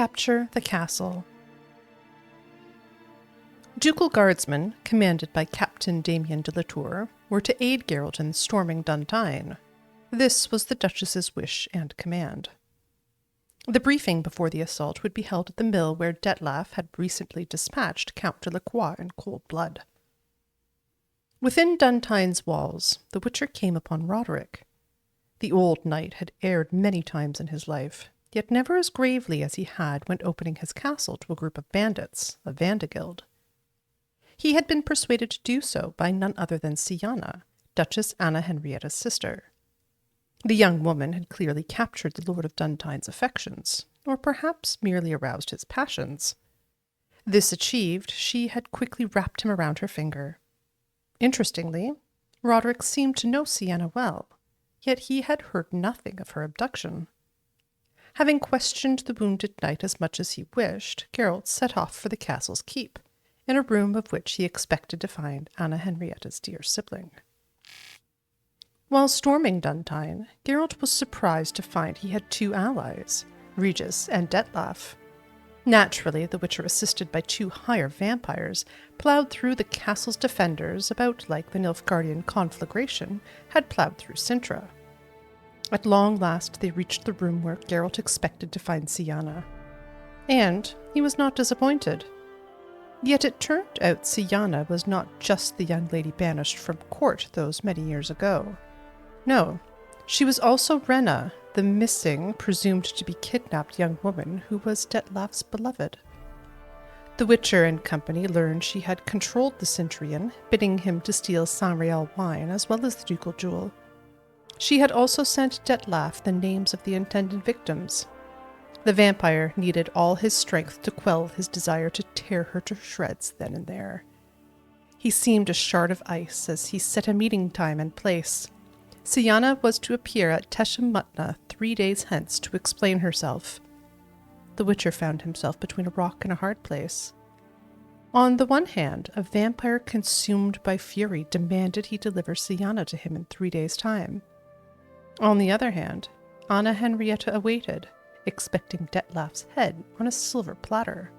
Capture the castle. Ducal guardsmen, commanded by Captain Damien de la Tour, were to aid Geralt in storming Duntine. This was the Duchess's wish and command. The briefing before the assault would be held at the mill where Dettlaff had recently dispatched Count de la Croix in cold blood. Within Duntine's walls, the Witcher came upon Rohellec. The old knight had erred many times in his life, yet never as gravely as he had when opening his castle to a group of bandits, a Vandergild. He had been persuaded to do so by none other than Syanna, Duchess Anna Henrietta's sister. The young woman had clearly captured the Lord of Duntine's affections, or perhaps merely aroused his passions. This achieved, she had quickly wrapped him around her finger. Interestingly, Rohellec seemed to know Syanna well, yet he had heard nothing of her abduction. Having questioned the wounded knight as much as he wished, Geralt set off for the castle's keep, in a room of which he expected to find Anna Henrietta's dear sibling. While storming Duntine, Geralt was surprised to find he had two allies, Regis and Dettlaff. Naturally, the Witcher, assisted by two higher vampires, ploughed through the castle's defenders about like the Nilfgaardian conflagration had ploughed through Sintra. At long last they reached the room where Geralt expected to find Syanna. And he was not disappointed. Yet it turned out Syanna was not just the young lady banished from court those many years ago. No, she was also Renna, the missing, presumed to be kidnapped young woman who was Dettlaff's beloved. The Witcher and company learned she had controlled the Cintrian, bidding him to steal Saint-Réal wine as well as the ducal jewel. She had also sent Dettlaff the names of the intended victims. The vampire needed all his strength to quell his desire to tear her to shreds then and there. He seemed a shard of ice as he set a meeting time and place. Syanna was to appear at Teshem Mutna 3 days hence to explain herself. The Witcher found himself between a rock and a hard place. On the one hand, a vampire consumed by fury demanded he deliver Syanna to him in 3 days' time. On the other hand, Anna Henrietta awaited, expecting Dettlaff's head on a silver platter.